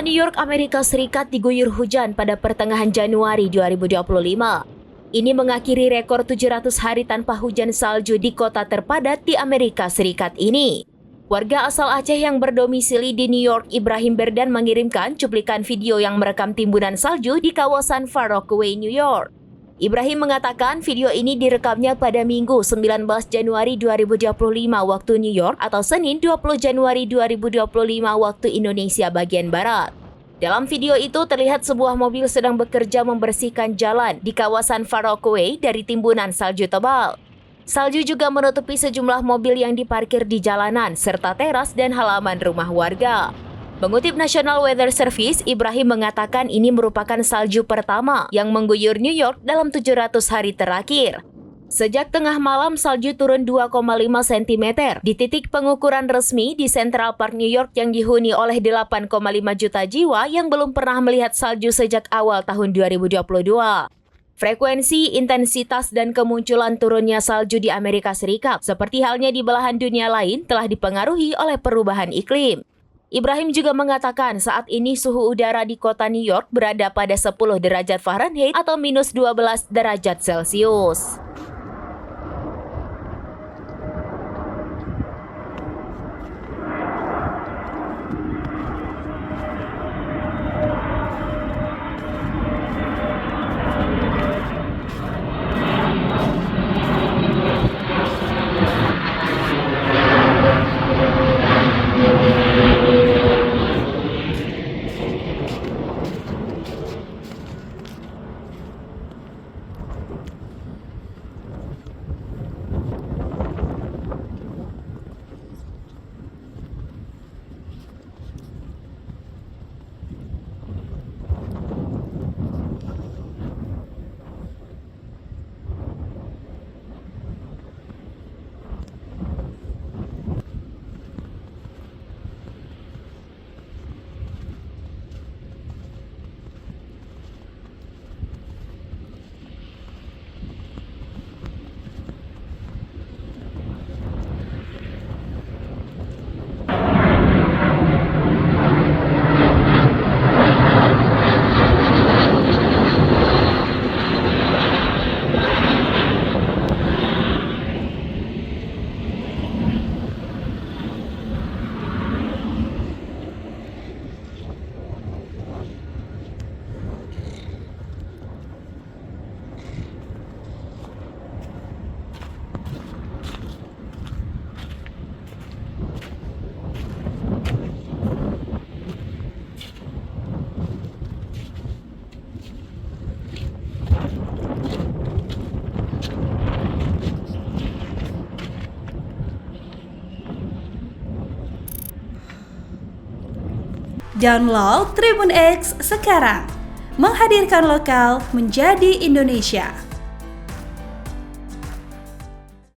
Kota New York, Amerika Serikat diguyur hujan pada pertengahan Januari 2025. Ini mengakhiri rekor 700 hari tanpa hujan salju di kota terpadat di Amerika Serikat ini. Warga asal Aceh yang berdomisili di New York, Ibrahim Berdan, mengirimkan cuplikan video yang merekam timbunan salju di kawasan Far Rockaway, New York. Ibrahim mengatakan video ini direkamnya pada Minggu 19 Januari 2025 waktu New York atau Senin 20 Januari 2025 waktu Indonesia bagian Barat. Dalam video itu terlihat sebuah mobil sedang bekerja membersihkan jalan di kawasan Far Rockaway dari timbunan salju tebal. Salju juga menutupi sejumlah mobil yang diparkir di jalanan serta teras dan halaman rumah warga. Mengutip National Weather Service, Ibrahim mengatakan ini merupakan salju pertama yang mengguyur New York dalam 700 hari terakhir. Sejak tengah malam, salju turun 2,5 cm di titik pengukuran resmi di Central Park, New York yang dihuni oleh 8,5 juta jiwa yang belum pernah melihat salju sejak awal tahun 2022. Frekuensi, intensitas, dan kemunculan turunnya salju di Amerika Serikat, seperti halnya di belahan dunia lain, telah dipengaruhi oleh perubahan iklim. Ibrahim juga mengatakan saat ini suhu udara di kota New York berada pada 10 derajat Fahrenheit atau minus 12 derajat Celcius. Download Tribun X sekarang, menghadirkan lokal menjadi Indonesia.